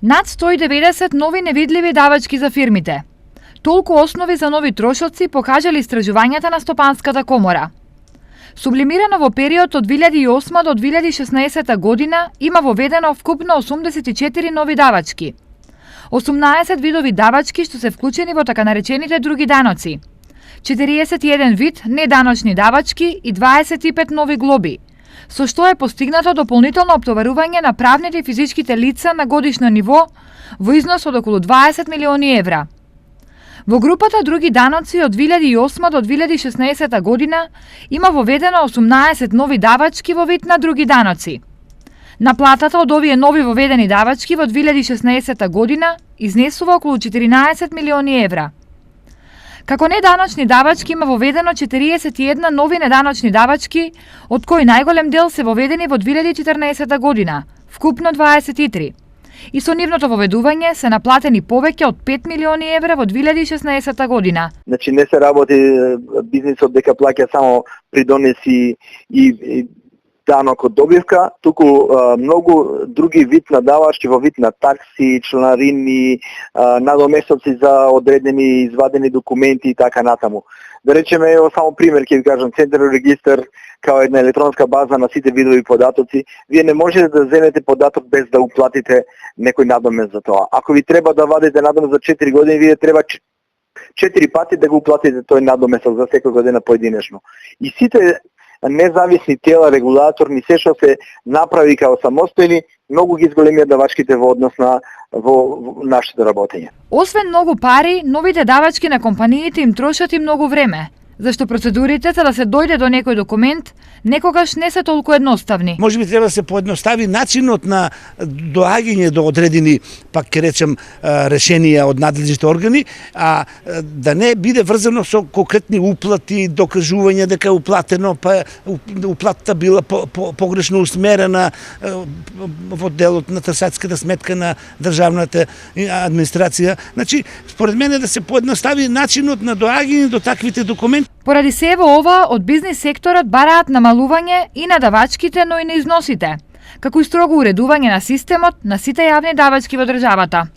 Над 190 нови невидливи давачки за фирмите. Толку основи за нови трошоци покажале истражувањата на Стопанската комора. Сублимирано во период од 2008 до 2016 година има воведено вкупно 84 нови давачки. 18 видови давачки што се вклучени во така наречените други даноци. 41 вид неданочни давачки и 25 нови глоби, со што е постигнато дополнително оптоварување на правните и физичките лица на годишно ниво во износ од околу 20 милиони евра. Во групата други даноци од 2008 до 2016 година има воведено 18 нови давачки во вид на други даноци. Наплатата од овие нови воведени давачки во 2016 година изнесува околу 14 милиони евра. Како неданочни давачки има воведено 41 нови неданочни давачки, од кои најголем дел се воведени во 2014 година, вкупно 23. И со нивното воведување се наплатени повеќе од 5 милиони евра во 2016 година. Значи не се работи бизнисот дека плаќа само придонеси и данок од добивка, туку многу други вид на давачки во вид на такси, чланарини, надоместоци за одредени извадени документи и така натаму. Да речеме, ево само пример ќе ви кажам, Централен регистар као една електронска база на сите видови податоци, вие не можете да земете податок без да уплатите некој надомест за тоа. Ако ви треба да вадите надомест за 4 години, вие треба 4 пати да го уплатите тој надомест за секоја година поединечно. И сите независни тела, регулаторни, се што се направи као самостојни, многу ги зголемија давачките во однос на во нашето работење. Освен многу пари, новите давачки на компаниите им трошат и многу време, зашто процедурите за да се дојде до некој документ некогаш не се толку едноставни. Може би треба да се поедностави начинот на доаѓање до одредени, пак ќе речем, решенија од надлежните органи, а да не биде врзано со конкретни уплати, докажување дека е уплатено, па уплатата била погрешно усмерена во делот на трсачската сметка на државната администрација. Значи, според мене да се поедностави начинот на доаѓање до таквите документи. Поради сево ова, од бизнис секторот бараат намалување и на давачките, но и на износите, како и строго уредување на системот на сите јавни давачки во државата.